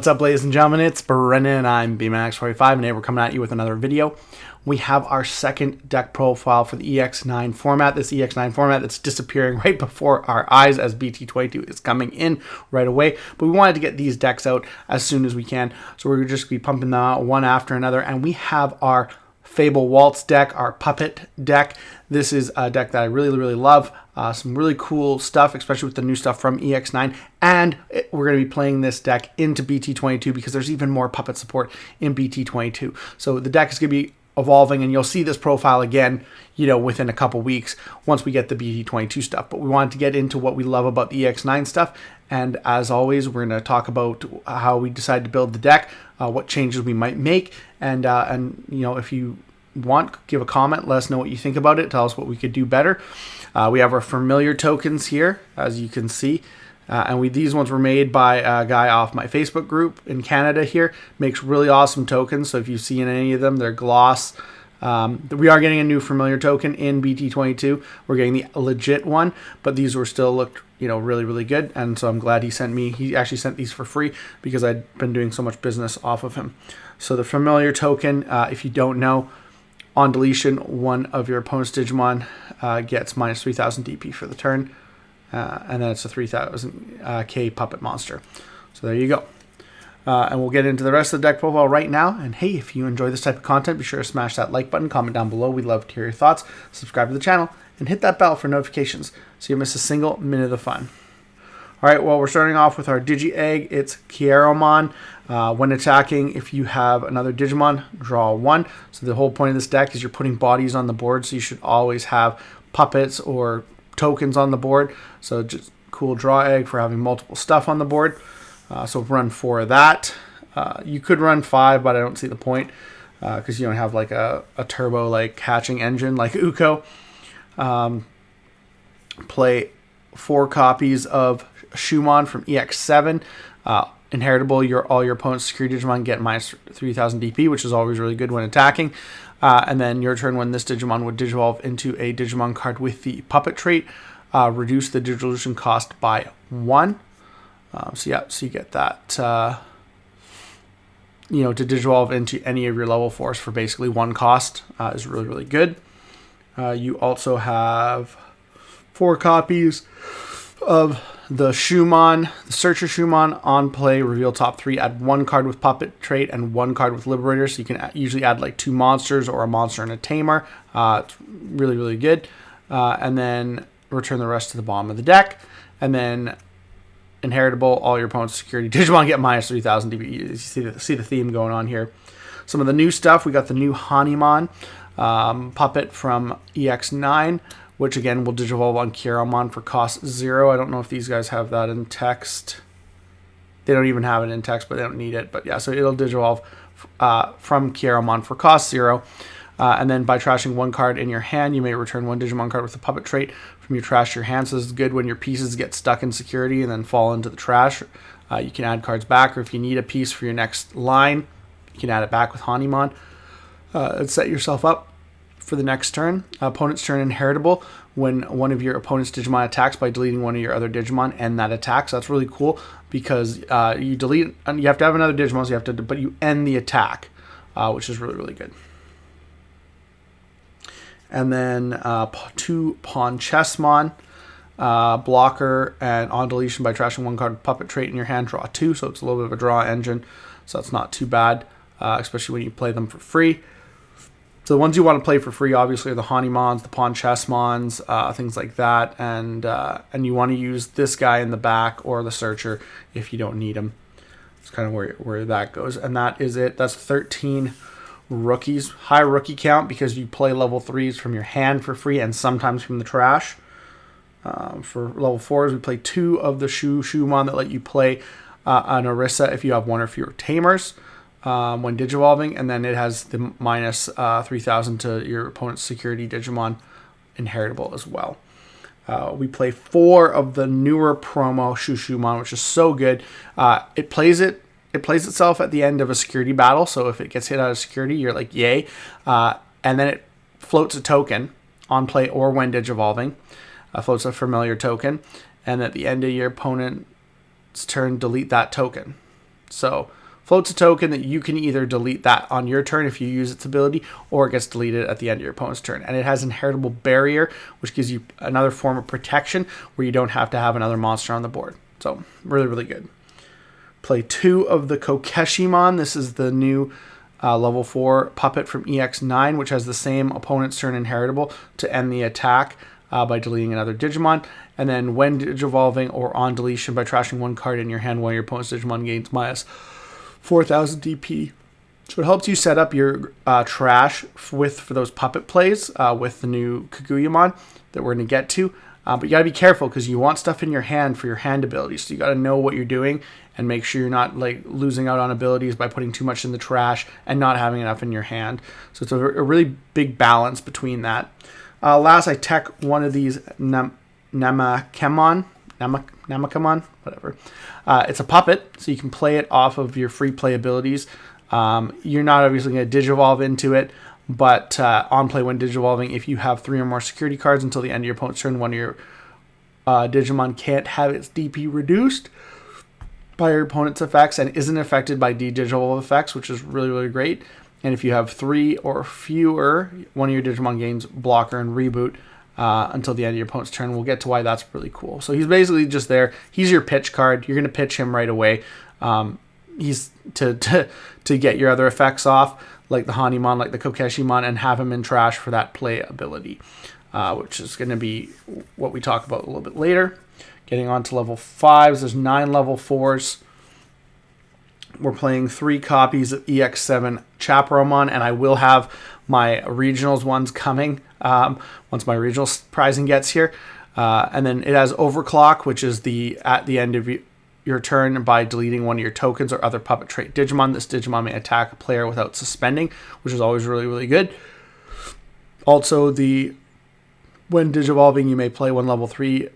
What's up, ladies and gentlemen? It's Brennan. I'm BMax45, and today we're coming at you with another video. We have our second deck profile for the EX9 format. This EX9 format that's disappearing right before our eyes as BT22 is coming in right away. But we wanted to get these decks out as soon as we can, so we're just going to be pumping them out one after another. And we have our Fable Waltz deck, our puppet deck. This is a deck that I really love. Some really cool stuff, especially with the new stuff from EX9. And we're going to be playing this deck into BT22 because there's even more puppet support in BT22. So the deck is going to be evolving, and you'll see this profile again, within a couple weeks once we get the BT22 stuff. But we wanted to get into what we love about the EX9 stuff. And as always, we're going to talk about how we decided to build the deck, what changes we might make, and if you want, give a comment, let us know what you think about it, tell us what we could do better. We have our familiar tokens here, as you can see, and these ones were made by a guy off my Facebook group in Canada here. Makes really awesome tokens, so if you've seen any of them, they're gloss. We are getting a new familiar token in BT22. We're getting the legit one, but these were still looked really good, and so I'm glad he actually sent these for free because I'd been doing so much business off of him. So the familiar token, if you don't know, on deletion, one of your opponent's Digimon gets minus 3000 DP for the turn, and then it's a 3000 K puppet monster. So there you go. And we'll get into the rest of the deck profile right now. And hey, if you enjoy this type of content, be sure to smash that like button, comment down below. We'd love to hear your thoughts. Subscribe to the channel and hit that bell for notifications so you miss a single minute of the fun. All right, well, we're starting off with our Digi Egg. It's Kieramon. When attacking, if you have another Digimon, draw one. So the whole point of this deck is you're putting bodies on the board, so you should always have puppets or tokens on the board. So just cool draw egg for having multiple stuff on the board. So run 4 of that. You could run 5, but I don't see the point because you don't have like a turbo hatching engine like Uko. Play 4 copies of Shumon from EX7. Inheritable, all your opponent's security Digimon get minus 3000 DP, which is always really good when attacking. And then your turn, when this Digimon would digivolve into a Digimon card with the puppet trait, reduce the Digillusion cost by 1. So you get that, to digivolve into any of your level 4s for basically 1 cost is really good. You also have 4 copies of the Shumon, the Searcher Shumon. On play, reveal top 3, add 1 card with puppet trait and 1 card with Liberator. So you can usually add 2 monsters or a monster and a tamer. It's really good. And then return the rest to the bottom of the deck. And then inheritable, all your opponent's security Digimon get minus 3000 DP. You see the theme going on here. Some of the new stuff, we got the new Hanimon puppet from EX9, which again will digivolve on Kieramon for cost 0. I don't know if these guys have that in text. They don't even have it in text, but they don't need it. But yeah, so it'll digivolve from Kieramon for cost 0. And then by trashing 1 card in your hand, you may return 1 Digimon card with a puppet trait from your trash to your hand. So this is good when your pieces get stuck in security and then fall into the trash. You can add cards back, or if you need a piece for your next line, you can add it back with Hanimon and set yourself up for the next turn. Opponent's turn, inheritable. When one of your opponent's Digimon attacks by deleting one of your other Digimon, end that attack. So that's really cool because you delete, and you have to have another Digimon, so but you end the attack, which is really good. And then 2 Pawn Chessmon, blocker, and on deletion by trashing 1 card puppet trait in your hand, draw 2. So it's a little bit of a draw engine, so that's not too bad, especially when you play them for free. So the ones you want to play for free, obviously, are the Hanimons, the Pawn Chessmons, things like that, and you want to use this guy in the back or the Searcher if you don't need him. It's kind of where that goes, and that is it. That's 13 rookies. High rookie count because you play level 3s from your hand for free and sometimes from the trash. For level 4s, we play 2 of the Shumon that let you play an Arisa if you have 1 or fewer tamers when digivolving, and then it has the minus 3000 to your opponent's security Digimon inheritable as well. We play 4 of the newer promo Shumon, which is so good. It plays itself at the end of a security battle, so if it gets hit out of security, you're like, yay. And then it floats a token on play or when digivolving. Floats a familiar token, and at the end of your opponent's turn, delete that token. So float's a token that you can either delete that on your turn if you use its ability, or it gets deleted at the end of your opponent's turn. And it has inheritable barrier, which gives you another form of protection where you don't have to have another monster on the board. So really, really good. Play 2 of the Kokeshimon. This is the new level 4 puppet from EX9, which has the same opponent's turn inheritable to end the attack by deleting another Digimon. And then when digivolving or on deletion by trashing one card in your hand while your opponent's Digimon gains minus 4,000 DP. So it helps you set up your trash for those puppet plays with the new Kaguyamon that we're going to get to. But you got to be careful because you want stuff in your hand for your hand abilities. So you got to know what you're doing and make sure you're not like losing out on abilities by putting too much in the trash and not having enough in your hand. So it's a really big balance between that. Last, I tech one of these Namakamon, whatever. It's a puppet, so you can play it off of your free play abilities. You're not obviously going to digivolve into it, but on play when digivolving, if you have 3 or more security cards until the end of your opponent's turn, one of your Digimon can't have its DP reduced by your opponent's effects and isn't affected by de-digivolve effects, which is really, really great. And if you have 3 or fewer, one of your Digimon gains blocker and reboot until the end of your opponent's turn. We'll get to why that's really cool. So he's basically just there. He's your pitch card. You're going to pitch him right away. He's to get your other effects off, like the Hanimon, like the Kokeshimon, and have him in trash for that play ability, which is going to be what we talk about a little bit later. Getting on to level 5s, there's 9 level 4s. We're playing 3 copies of EX7 Chaperomon, and I will have my regionals ones coming once my regional prizing gets here. And then it has Overclock, which is at the end of your turn by deleting one of your tokens or other puppet trait Digimon. This Digimon may attack a player without suspending, which is always really, really good. Also, when digivolving, you may play 1 level 3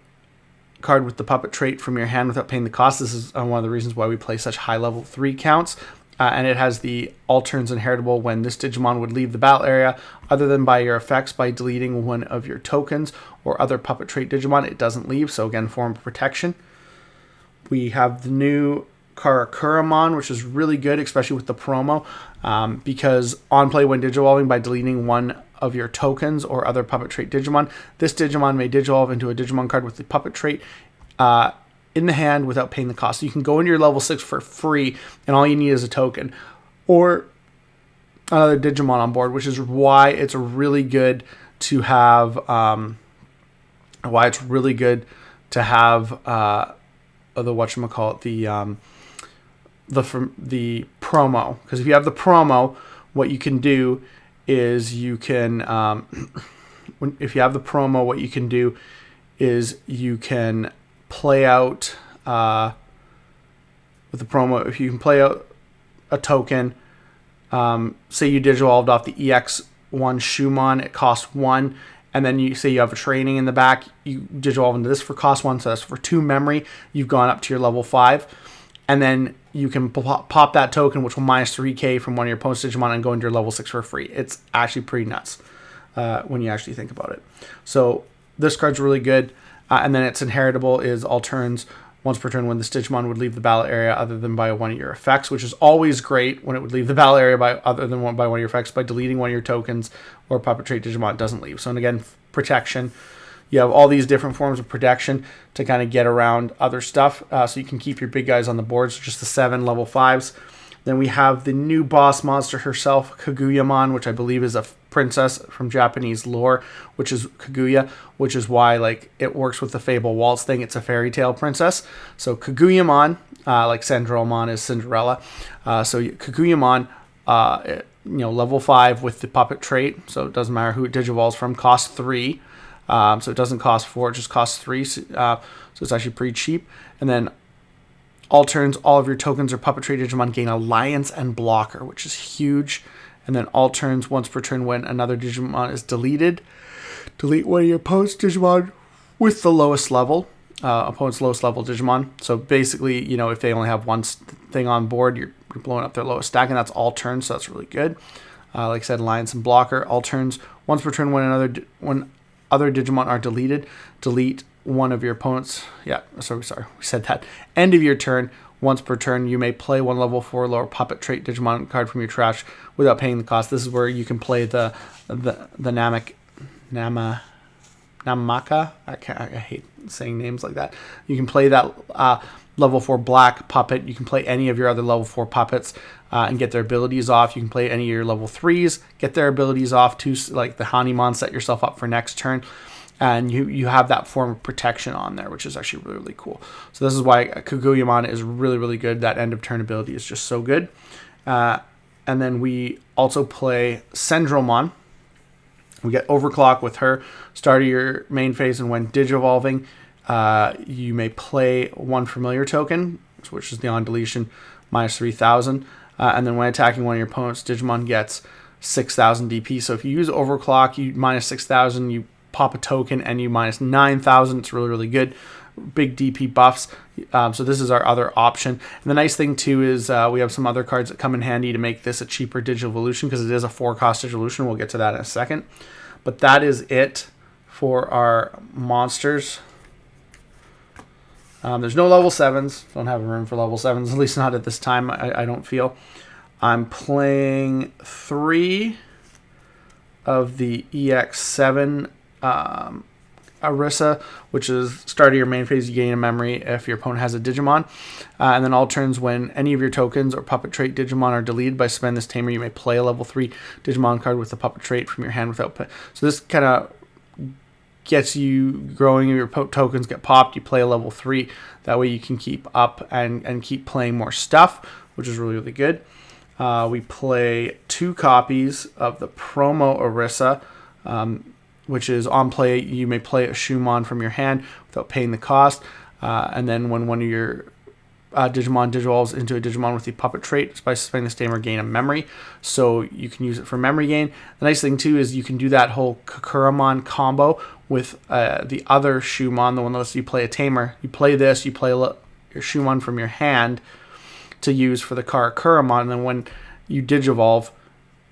card with the puppet trait from your hand without paying the cost. This is one of the reasons why we play such high level 3 counts. And it has the all turns inheritable when this Digimon would leave the battle area other than by your effects by deleting one of your tokens or other puppet trait Digimon. It doesn't leave, so again, form of protection. We have the new Karakuramon, which is really good, especially with the promo, because on play when digivolving by deleting one of your tokens or other puppet trait Digimon, this Digimon may digivolve into a Digimon card with the puppet trait in the hand without paying the cost. So you can go into your level 6 for free, and all you need is a token or another Digimon on board, which is why it's really good to have. The promo, because if you have the promo, what you can do is you can play out with the promo. If you can play out a token, say you digivolved off the EX1 Shumon, it costs 1. And then you say you have a training in the back, you digivolve into this for cost 1, so that's for 2 memory. You've gone up to your level 5. And then you can pop that token, which will minus 3k from one of your opponent's Digimon and go into your level 6 for free. It's actually pretty nuts when you actually think about it. So this card's really good. And then its inheritable is all turns once per turn when this Digimon would leave the battle area other than by one of your effects, which is always great when it would leave the battle area by one of your effects by deleting one of your tokens or puppet trait Digimon. It doesn't leave. So, and again, protection. You have all these different forms of protection to kind of get around other stuff, so you can keep your big guys on the board. So just the 7 level 5s. Then we have the new boss monster herself, Kaguyamon, which I believe is a princess from Japanese lore, which is Kaguya, which is why like it works with the Fable Waltz thing. It's a fairy tale princess. So Kaguyamon, like Sandromon is Cinderella. So Kaguyamon, level 5 with the puppet trait. So it doesn't matter who it digivolves from. Costs 3. So it doesn't cost 4, it just costs 3. So it's actually pretty cheap. And then all turns, all of your tokens or puppet trait Digimon gain alliance and blocker, which is huge. And then all turns, once per turn when another Digimon is deleted, delete one of your opponent's Digimon with the lowest level, opponent's lowest level Digimon. So basically, if they only have one thing on board, you're blowing up their lowest stack, and that's all turns, so that's really good. Like I said, alliance and blocker, all turns, once per turn when other Digimon are deleted, delete one of your opponents. We said that. End of your turn, Once per turn, you may play one level 4 lower puppet trait Digimon card from your trash without paying the cost. This is where you can play the Namaka. I hate saying names like that. You can play that level 4 black puppet. You can play any of your other level 4 puppets and get their abilities off. You can play any of your level 3s, get their abilities off too, like the Hanimon, set yourself up for next turn. And you have that form of protection on there, which is actually really, really cool. So this is why Kaguyamon is really, really good. That end of turn ability is just so good. And then we also play Sendromon. We get Overclock with her. Start of your main phase, and when Digivolving, you may play one familiar token, which is the on deletion, minus 3,000. And then when attacking one of your opponents, Digimon gets 6,000 DP. So if you use Overclock, you minus 6,000, you pop a token, and you minus 9,000. It's really, really good. Big DP buffs. So this is our other option. And the nice thing too is we have some other cards that come in handy to make this a cheaper Digivolution, because it is a 4-cost Digivolution. We'll get to that in a second. But that is it for our monsters. There's no level 7s. Don't have room for level 7s, at least not at this time, I don't feel. I'm playing 3 of the EX9 Arisa, which is start of your main phase, you gain a memory if your opponent has a Digimon. And then all turns, when any of your tokens or puppet trait Digimon are deleted by spend this tamer, you may play a level 3 Digimon card with the puppet trait from your hand without pay. So this kind of gets you growing. Your tokens get popped, you play a level 3. That way you can keep up and keep playing more stuff, which is really, really good. We play 2 copies of the promo Arisa, which is on play, you may play a Shumon from your hand without paying the cost. And then when one of your Digimon digivolves into a Digimon with the puppet trait, by spending this tamer, gain a memory. So you can use it for memory gain. The nice thing too is you can do that whole Kakuramon combo with the other Shumon, the one that lets you play a tamer. You play this, you play your Shumon from your hand to use for the Kakuramon, and then when you digivolve,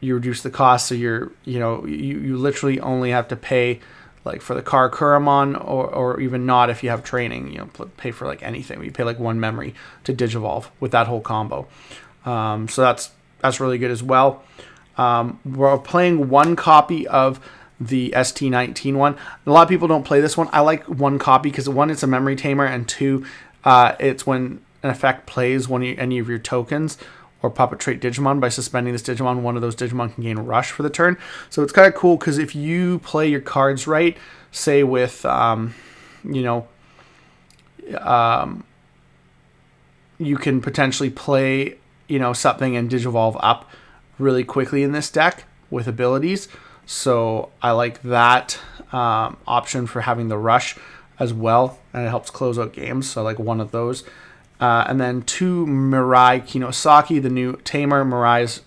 you reduce the cost, so you literally only have to pay like for the Kakuramon, or even not if you have training, pay for like anything. You pay like 1 memory to digivolve with that whole combo. So that's really good as well. We're playing 1 copy of the ST19 one. A lot of people don't play this one. I like 1 copy because 1, it's a memory tamer, and 2, it's when an effect plays any of your tokens or puppet trait Digimon. By suspending this Digimon, one of those Digimon can gain Rush for the turn. So it's kind of cool, because if you play your cards right, say with, you can potentially play, something and Digivolve up really quickly in this deck with abilities. So I like that option for having the Rush as well, and it helps close out games. So I like 1 of those. And then 2 Mirai Kinosaki, the new tamer. Mirai's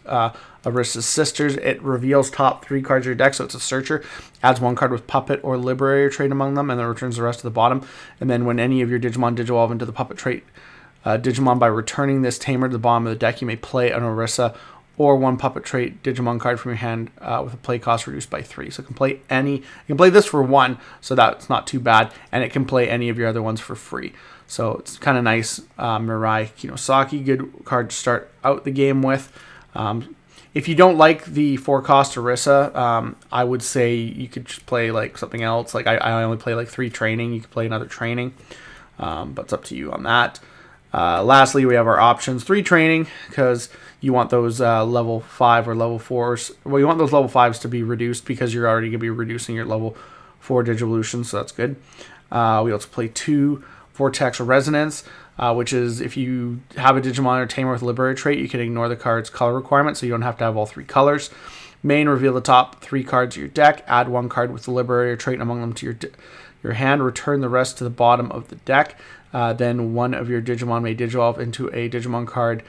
Arisa's sisters. It reveals top 3 cards of your deck, so it's a searcher. Adds 1 card with puppet or liberator trait among them, and then returns the rest to the bottom. And then when any of your Digimon digivolve into the puppet trait Digimon, by returning this tamer to the bottom of the deck, you may play an Arisa or 1 puppet trait Digimon card from your hand with a play cost reduced by 3. So it can play you can play this for 1, so that's not too bad, and it can play any of your other ones for free. So it's kind of nice. Mirai Kinosaki, good card to start out the game with. If you don't like the 4-cost Arisa, I would say you could just play like something else. Like I only play like 3 training. You could play another training, but it's up to you on that. Lastly, we have our options. 3 training, because you want those level 5 or level 4s. Well, you want those level 5s to be reduced, because you're already going to be reducing your level 4 Digivolution, so that's good. We also play 2 Vortex Resonance, which is if you have a Digimon or Tamer with Liberator trait, you can ignore the card's color requirement, so you don't have to have all 3 colors. Main, reveal the top 3 cards of your deck. Add 1 card with the Liberator trait among them to your hand. Return the rest to the bottom of the deck. Then 1 of your Digimon may digivolve into a Digimon card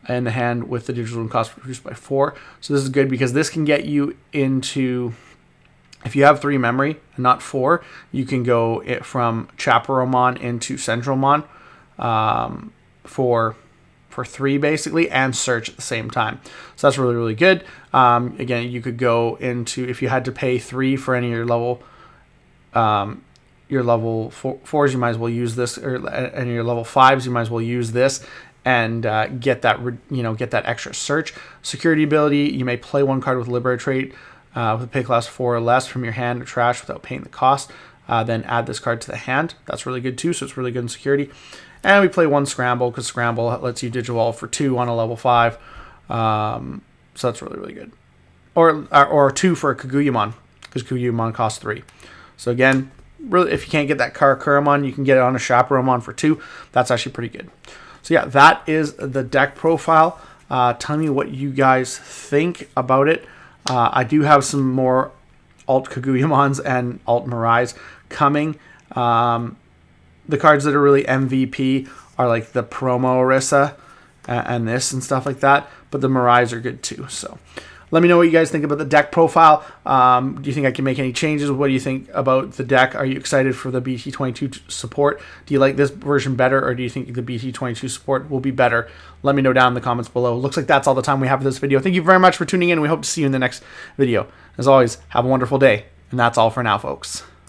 in the hand with the Digivolution cost reduced by 4. So this is good, because this can get you into... If you have 3 memory and not 4, you can go from Chaperomon into Centralmon for 3 basically, and search at the same time. So that's really, really good. Again, you could go into, if you had to pay 3 for any of your level 4s, you might as well use this, or any of your level 5s, you might as well use this, and get that get that extra search. Security ability: you may play one card with Liberator trait with a pay class 4 or less from your hand or trash without paying the cost. Then add this card to the hand. That's really good too, so it's really good in security. And we play one Scramble, because Scramble lets you Digivolve for 2 on a level 5. So that's really, really good. Or 2 for a Kaguyamon, because Kaguyamon costs 3. So again, really, if you can't get that Karakuramon, you can get it on a Chaperonemon for 2. That's actually pretty good. So yeah, that is the deck profile. Tell me what you guys think about it. I do have some more alt Kaguyamons and alt Mirais coming. The cards that are really MVP are like the promo Arisa and this and stuff like that. But the Mirais are good too. So let me know what you guys think about the deck profile. Do you think I can make any changes? What do you think about the deck? Are you excited for the BT22 support? Do you like this version better, or do you think the BT22 support will be better? Let me know down in the comments below. Looks like that's all the time we have for this video. Thank you very much for tuning in. We hope to see you in the next video. As always, have a wonderful day. And that's all for now, folks.